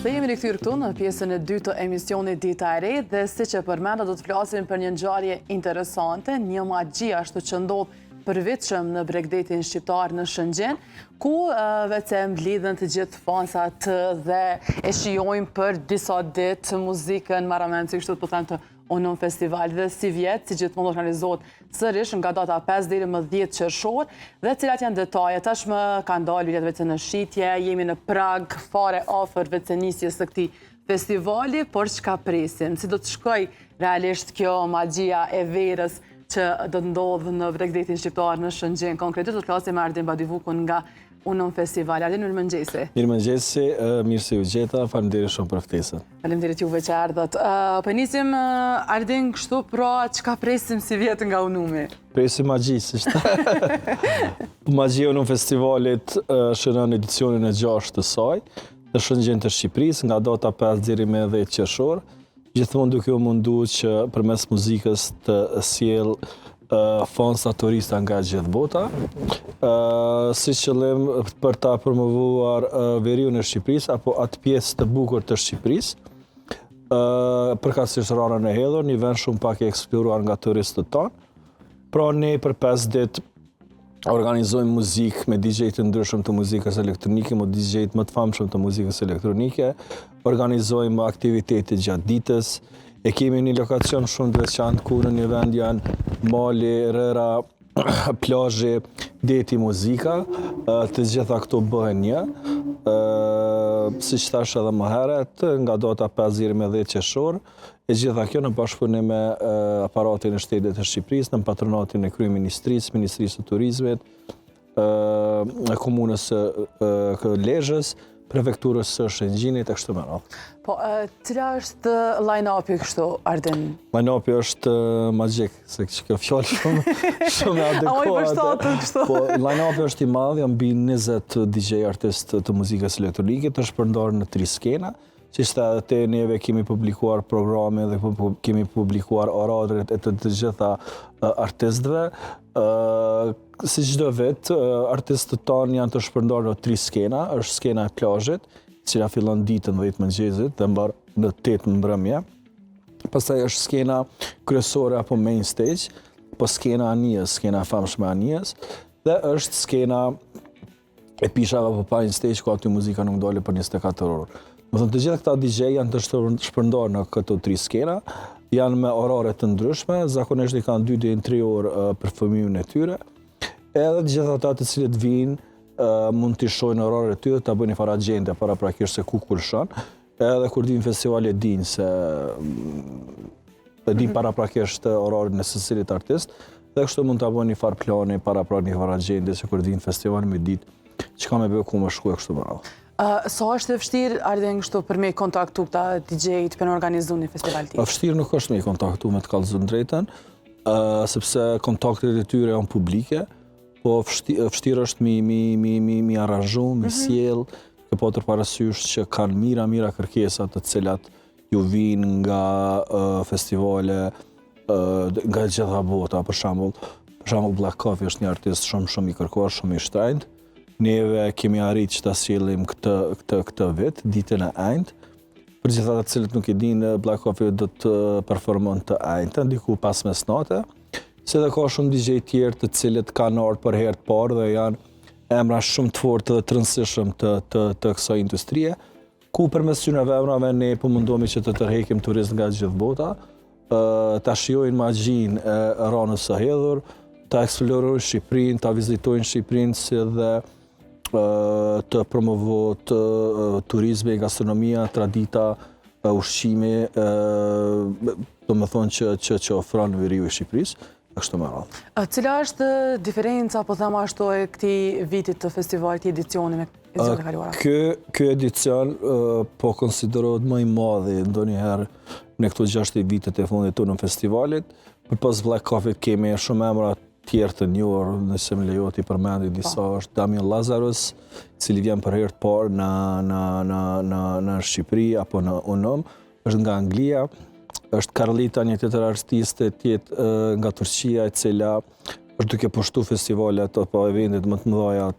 Dhe jemi rikthyer këtu në pjesën e dytë të emisionit Dita e Re dhe siç e përmenda do të flasim për një ngjarje interesante, një magji ashtu që ndodh përveçëm në Bregdetin shqiptar në Shëngjin, ku vetë mblidhen të gjithë fansat dhe e shijojmë për disa ditë muzikën marramentë, si kështu po them, të Unum Festival dhe si vjet, si gjithmonë organizohet sërish nga data 5 deri më 10 qershor, dhe cilat janë detajet. Tashmë kanë dalë biletë vetë në shitje, jemi në prag fare afër vetë nisjes së këtij festivali, por çka presim? Si do të shkoj realisht kjo magjia e verës që do të ndodhë në Bregdetin shqiptar në Shëngjin? Konkretisht do të flasim me Ardin Badivukun nga Unum Festival. Ardin, mirëmëngjesi. Mirëmëngjesi, mirë se u gjeta, faleminderit shumë për ftesën. Faleminderit juve që ardhët. Po nisim, Ardin, kështu, pra çka presim si vjet nga Unumi? Presim magjisisht. Magjia Unum Festivalit shënon edicionin e 6 të saj, në Shëngjin të Shqipërisë, nga data 5 deri më 10 qershor, gjithmonë duke u munduar që përmes muzikës të sjell fansa turista nga gjithë bota, si qëllim për ta promovuar veriun e Shqipërisë apo atë pjesë të bukur të Shqipërisë, përkatësisht Rana e Hedhur, një vend shumë pak e eksploruar nga turistët tanë. Pra ne për 5 ditë organizojmë muzikë me DJ të ndryshëm të muzikës elektronike, me DJ më të famshëm të muzikës elektronike, organizojmë aktivitete gjatë ditës, e kemi një lokacion shumë të veçantë ku në një vend janë mali, rëra, plazhi, deti, muzika, të gjitha këto bëhen një. Siç thash edhe më herët, nga data 5 deri më 10 qershor, e gjitha kjo në bashkëpunim me aparatin e Shtetit të Shqipërisë, në patronatin e Kryeministrisë, Ministrisë së Turizmit, Komunës së Lezhës, Prefekturës së Shëngjinit e kështu me radhë. Po, cila është line-upi kështu, Ardin? Line-upi është magjik, se kjo fjalë shumë adekuate. A i përshtatën kështu? Po, line-upi është i madh, janë mbi 20 DJ artist të muzikës elektronike, të shpërndarë në 3 skena, që ishte edhe te neve kemi publikuar programe dhe kemi publikuar oradret e të gjitha artistëve. Si çdo vit, artistët tanë janë të shpërndarë në 3 skena, është skena e plazhit, cila fillon ditën 10 mëngjesit dhe mbar në 8 mbrëmje. Pastaj është skena kryesore apo main stage, po skena Anijes, skena e famshme e Anijes, dhe është skena e pishave apo pine stage, ku aty muzika nuk dole për 24 orë. Më thënë, të gjitha këta DJ janë të shpërndarë në këto 3 skena, janë me orare të ndryshme, zakonisht i kanë 2 deri në 3 orë për fëmijën e tyre. Edhe të gjitha ata të cilët vinë mund të shojnë oraret e tyre, ta bëjnë një farë agjende paraprakisht se ku kulshon. Edhe kur vinë festivale dinë se dinë paraprakisht orarin e secilit artist, dhe kështu mund ta bëjnë një farë plani paraprak një farë agjende se kur vinë festivale me ditë çka më bëj ku më shkoj kështu më radh. Sa është e vështirë, Ardin, kështu për me kontaktu këta DJ-t për në organizu një festival tjetër? Vështirë nuk është me kontaktu me të kallëzën drejten, sepse kontaktet e tyre janë publike, po vështirë është mi aranzhu, mi sjell, ke patër parasysh që kanë mira kërkesat të cilat ju vinë nga festivale nga gjitha bota, për shembull Black Coffee është një artist shumë i kërkuar, shumë i shtrenjtë. Neve kemi arritë që ta sjellim këtë vit, ditën e enjtë. Për gjithë ata të cilët nuk e dinë, Black Coffee do të performon të enjtën, diku pas mesnate. Se dhe ka shumë DJ tjerë të cilët kanë ardhur për herë të parë dhe janë emra shumë të fortë dhe të rëndësishëm të kësaj industrie, ku përmes këtyre emrave ne po mundohemi që të tërheqim turistë nga gjithë bota, ta shijojnë magjinë e Ranës së Hedhur, ta eksplorojnë Shqipërinë, ta vizitojnë Shqipërinë, si dhe të promovohet turizmi, gastronomia, tradita, ushqimi, do më thonë që ofron veriu i Shqipërisë. Kështu më radh. Cila është diferenca, po thema ashtu, e këtij vitit të festivalit, edicioni me edicionet e kaluara? Ky edicion po konsiderohet më i madhi ndonjëherë në këto 6 vitet e fundit të Unum Festivalit. Përpas Black Coffee kemi shumë emra tjerë të njohur, nëse më lejohet i përmendi disa, është Damian Lazarus, i cili vjen për herë të parë në Shqipëri apo në Unum, është nga Anglia. Është Carlita, një tjetër artiste nga Turqia, e cila është duke pushtu festivalet apo eventet më të mëdha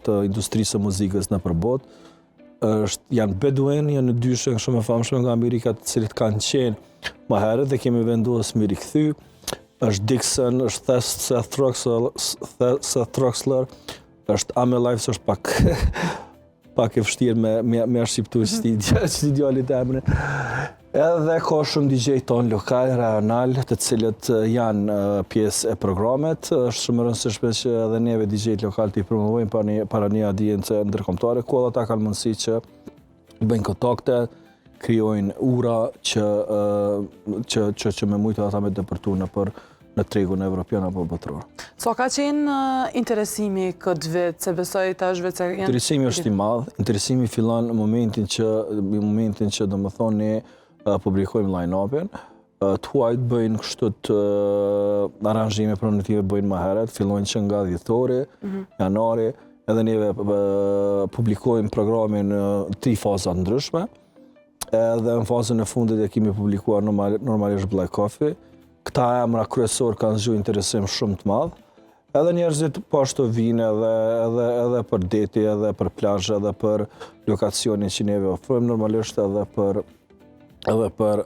të industrisë së muzikës nëpër botë. janë beduin, janë në dyshën shumë e famshme nga Amerika, të cilit kanë qenë më herët dhe kemi vendosur me rikthy. Është Dixon, është Seth Troxler, është Ame Lives, është pak e vështirë me shqiptu që djallit e emrin. Edhe ka shumë DJ ton lokal, rajonal, të cilët janë pjesë e programet. Është shumë e rëndësishme që edhe neve DJ lokal të i promovojmë para një audiencë ndërkombëtare, ku ata kanë mundësi që bëjnë kontakte, krijojnë ura që me mujtë ata me depërtu në tregun evropian apo botëror. So ka qenë interesimi këtë vit, se besoj tash vetë se janë... Interesimi është i madh. Interesimi fillon në momentin që domethënë ne publikojmë line-upin. Tuajt bëjnë kështu të aranzhime promotive bëjnë më herët, fillojnë që nga dhjetori, janari, edhe neve publikojmë programin në 3 faza ndryshme. Edhe në fazën e fundit e kemi publikuar normalisht Black Coffee. Këta emra kryesor kanë zgjuar interesim shumë të madh. Edhe njerëzit po ashtu vinë edhe për deti, edhe për plazh, edhe për lokacionin që neve ofrojmë, normalisht edhe për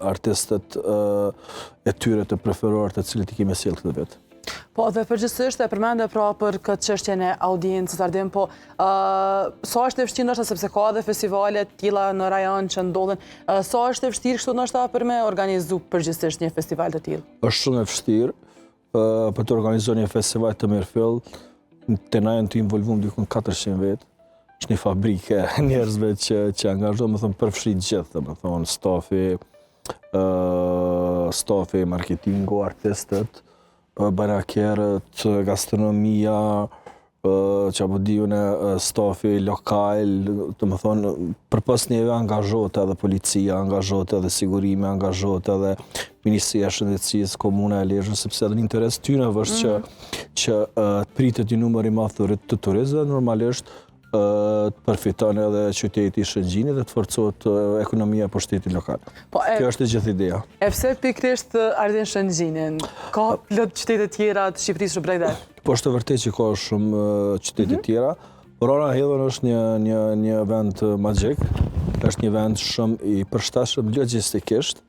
artistët e tyre të preferuar të cilët i kemi sjellë këtë vit. Po, dhe përgjithsisht e përmende pra për këtë çështjen e audiencës ardim, po sa është e vështirë ndoshta sepse ka edhe festivale të tilla në rajon që ndodhen, sa është e vështirë kështu ndoshta për me organizu përgjithsisht një festival të tillë? Është shumë e vështirë për të organizuar një festival të mirëfill, te na janë të involvuar dikun 400 vet. Është një fabrikë njerëzve që angazhohen, më thon përfshit gjithë, më thon stafi, marketingu, artistët, barakjerët, gastronomia, që apo dijune stafi lokal, të më thonë, përpas njeve angazhohet edhe policia, angazhohet edhe sigurimi, angazhohet edhe Ministria e Shëndetësisë, Komuna e Lezhës, sepse edhe një interes tyre është që pritet një numër i madh të turistëve, normalisht të përfiton edhe qyteti i Shëngjinit dhe të forcohet ekonomia e pushtetit lokal. Kjo është e gjithë ideja. E pse pikërisht ardhin Shëngjinin? Ka plot qytete tjera të Shqipërisë që bregdet? Po është vërtet që ka shumë qytete tjera, por Rana Hedhën është një vend magjik, është një vend shumë i përshtatshëm logjistikisht.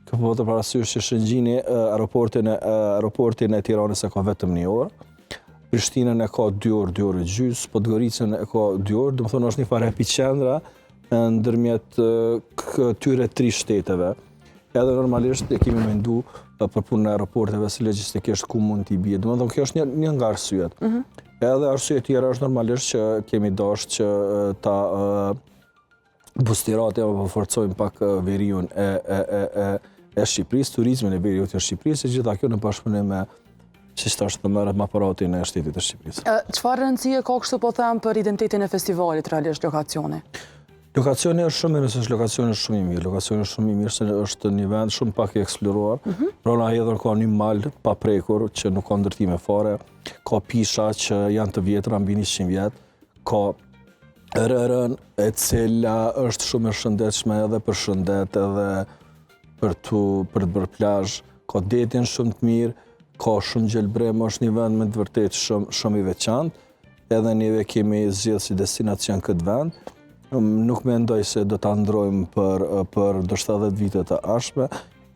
Kjo po të parasysh që Shëngjini aeroportin e Tiranës e ka vetëm 1 orë. Prishtinën e ka 2 orë, 2 orë e gjysmë, Podgoricën e ka 2 orë, do të thonë është një farë epicendra ndërmjet këtyre 3 shteteve. Edhe normalisht e kemi mendu për punën e aeroporteve se logjistikisht ku mund t'i bie. Domethënë kjo është një nga arsyet. Edhe arsye tjera është normalisht që kemi dashur që ta bustirate apo forcojmë pak veriun e Shqipërisë, turizmin e veriut të Shqipërisë, gjitha kjo në bashkëpunim me që është të merret me aparatin e shtetit të Shqipërisë. Çfarë rëndësie ka kështu po them për identitetin e festivalit realisht lokacioni? Lokacioni është shumë i mirë, lokacioni është shumë i mirë. Lokacioni është shumë i mirë se është një vend shumë pak i eksploruar. Rana Hedhën ka një mal pa prekur që nuk ka ndërtime fare, ka pisha që janë të vjetra, mbi 100 vjet, ka rërën e cila është shumë e shëndetshme edhe për shëndet, edhe për të bërë plazh, ka detin shumë të mirë, ka shumë gjelbrem, është një vend me të vërtet shumë i veçantë, edhe neve kemi zgjedhur si destinacion këtë vend. Nuk mendoj se do ta ndrojmë për do 70 vite të ardhshme.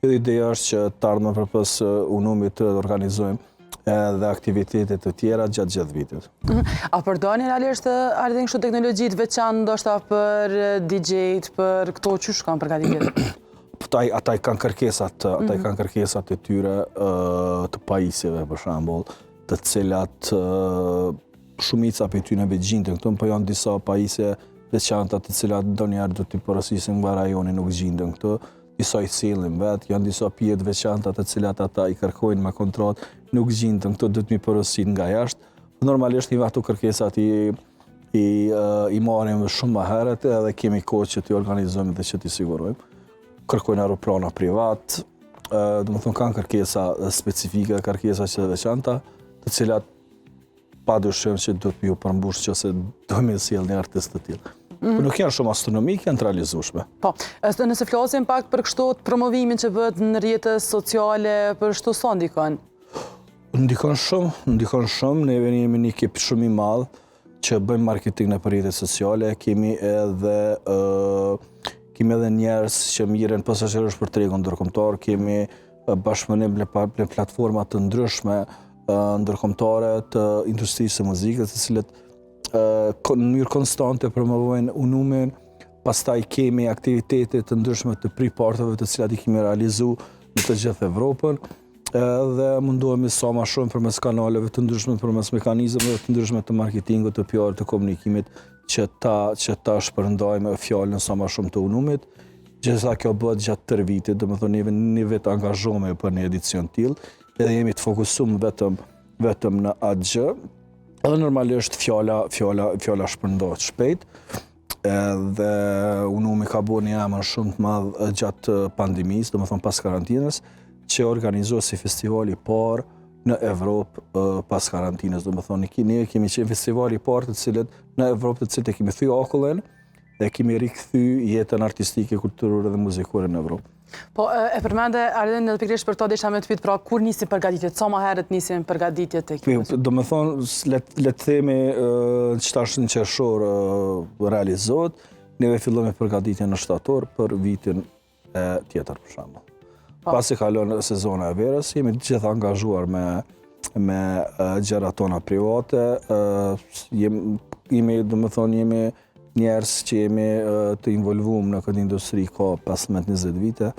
Ideja është që të ardhmen përpas unumit të organizojmë edhe aktivitete të tjera gjatë gjithë vitit. A përdorni realisht ardhin kështu teknologji të veçantë ndoshta për DJ-t, për këto që kanë përgatitur? Ata i kanë kërkesat e tyre të pajisjeve, për shembull, të cilat shumica prej tyre gjenden këtu, po janë disa pajisje veçanta të cilat ndonjëherë do t'i porosisim nga rajoni nuk gjenden këtu, disa i sillin vetë, janë disa pijet veçanta të cilat ata i kërkojnë me kontratë, nuk gjenden këtu, do t'mi porosit nga jashtë. Normalisht një ato kërkesat i marrim shumë më herët edhe kemi kohë që t'i organizojmë dhe që t'i sigurojmë. Kërkojnë aeroplana privat, domethënë kanë kërkesa specifike, kërkesa që të veçanta, të cilat padyshim që do t'ju përmbush nëse do me sjellë një artist të tillë. Po nuk janë shumë astronomik, janë të realizueshme. Po, nëse flasim pak për kështu promovimin që bëhet në rrjetet sociale, për kështu sa ndikon? Ndikon shumë, neve jemi një ekip shumë i madh që bëjmë marketing në rrjetet sociale, kemi edhe njerëz që mirën posaçërisht për tregun ndërkombëtar, kemi bashkëpunim në platforma të ndryshme ndërkombëtare të industrisë së muzikës, të cilët në mënyrë konstante promovojnë unumin. Pastaj kemi aktivitete të ndryshme të pre-parteve të cilat i kemi realizu në të gjithë Evropën dhe mundohemi sa ma shumë përmes kanaleve të ndryshme, përmes mekanizmeve të ndryshme të marketingut, të PR, të komunikimit, që ta shpërndajmë fjalën sa ma shumë të unumit. Gjithsa kjo bëhet gjatë tërë vitit, domethënë jemi një vit angazhome për një edicion tillë, edhe jemi të fokusuar vetëm në atë gjë. Edhe normalisht fjala shpërndohet shpejt. Dhe unumi ka bërë një emër shumë të madh gjatë pandemisë, domethënë pas karantinës, që organizohet si festivali i parë në Evropë pas karantinës. Domethënë ne kemi qenë festivali i parë të cilët në Evropë të cilët e kemi thyer akullin dhe kemi rikthy jetën artistike, kulturore dhe muzikore në Evropë. Po, e përmende, Arden, edhe pikërisht për to desha me të pyet, pra kur nisi përgatitjet? Sa më herët nisin përgatitjet e këtij? Domethënë, le të themi që në qershor realizohet, neve fillojmë përgatitjen në shtator për vitin tjetër për shembull. Pasi kalon sezona e verës, jemi të gjithë angazhuar me gjërat tona private, jemi njerëz që jemi të involvuar në këtë industri ka 15-20 vite,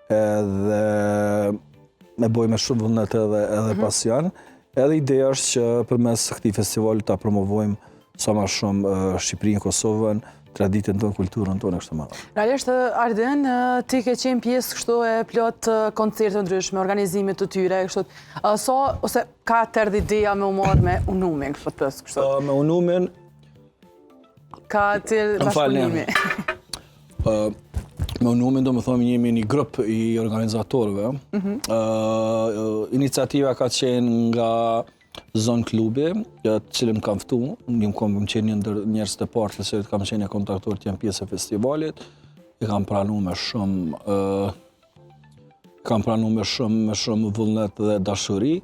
dhe me bojmë shumë vullnet edhe pasion. Edhe ideja është që përmes këtij festivali ta promovojmë sa më shumë Shqipërinë, Kosovën, traditën tonë, kulturën tonë kështu më radh. Realisht, Arden, ti ke qenë pjesë kështu e plot koncerte ndryshme, organizime të tyre, kështu. Ose ka të erdhi ideja me u marrë me unumin kështu? Me unumin ka të bashkëpunimi. Me unumin do më thonë jemi një grup i organizatorëve. Iniciativa ka qenë nga zonë klubi, të cilën kam ftu. Kam qenë një ndër njerëz të parë se kam qenë kontaktor të jam pjesë e festivalit. I kam pranuar me shumë vullnet dhe dashuri.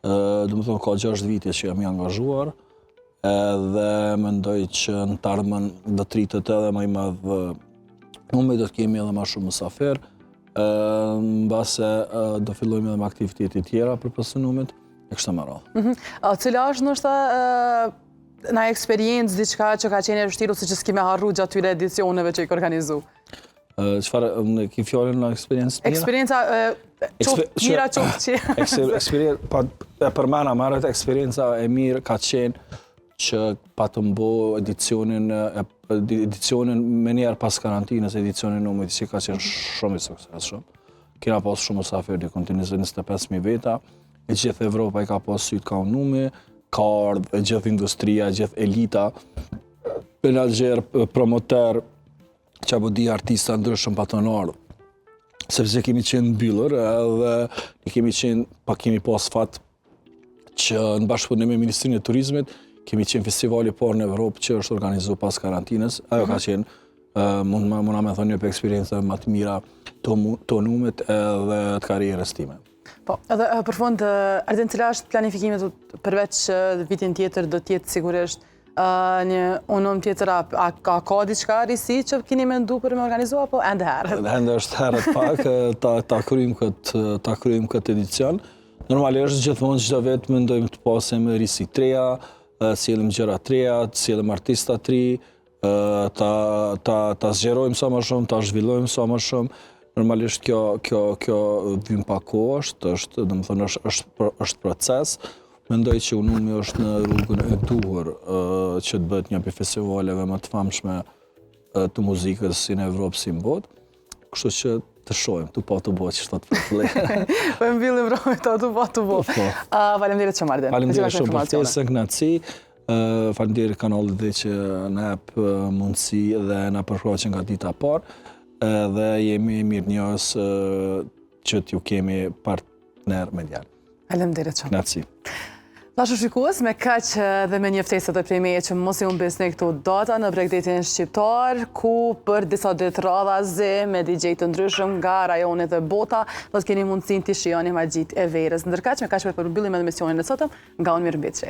Do më thonë ka 6 vite që jam i angazhuar. Edhe mendoj që në të ardhmen do të rritet edhe më i madh numri, do të kemi edhe më shumë mysafir, mbase do fillojmë edhe me aktivitete tjera përpas numit e kështu me radhë. Cila është ndoshta na eksperiencë diçka që ka qenë e vështirë ose që s'kemi harruar gjatë këtyre edicioneve që i ke organizuar? Çfarë ke fjalën në eksperiencë? Eksperienca mira që për mana marrët eksperienca e mirë ka qenë që patëm bo edicionin me njerë pas karantinës, edicionin numrit që ka qenë shumë i suksesshëm. Kena pas shumë mysafir, dikun të 25.000 veta, e gjithë Evropa i ka pas syt ka unumi, ka ardhë e gjithë industria, gjithë elita, menaxher, promoter, që apo di artista ndryshëm pa të në ardhë. Sepse kemi qenë mbyllur edhe kemi pas fat që në bashkëpunim me Ministrinë e Turizmit kemi qenë festivali parë në Evropë që është organizuar pas karantinës. Ajo ka qenë, mund me thonë një për eksperiencë më të mira të unumit edhe të karrierës time. Po, edhe për fund, Arden, cila është planifikimet përveç vitin tjetër do t'jetë sigurisht një unum tjetër, a ka diçka risi që keni mendu për me organizua, po ende herët? Ende është herët pak, ta kryjmë këtë edicion. Normalisht gjithmonë çdo vit mendojmë të pasim risi treja, sjellim gjëra treja, sjellim artista të ri, ta zgjerojmë sa më shumë, ta zhvillojmë sa më shumë. Normalisht kjo vjen pa kohë, është domethënë është proces. Mendoj që unumi është në rrugën e duhur që të bëhet një prej festivaleve më të famshme të muzikës si në Evropë si në botë. Kështu që të shohim, tu pa të bëhet që shtat për Po e mbyllim me tu pa të bëhet. Faleminderit shumë, Arden. Faleminderit shumë për ftesën, kënaqësi. Faleminderit kanalit dhe që na jep mundësi dhe na përshkruan nga dita e parë. Dhe jemi mirënjohës që t'ju kemi partner medial. Faleminderit shumë. Kënaqësi. Dashur shikues, me kaq dhe me një ftesë të premje që mos i humbisni këtu data në Bregdetin shqiptar, ku për disa ditë radhazi me DJ të ndryshëm nga rajonet e bota, do të keni mundësinë të shihoni magjitë e verës. Ndërkaq me kaq për përmbyllim edhe misionin e sotëm, nga unë Mirëmbëçi.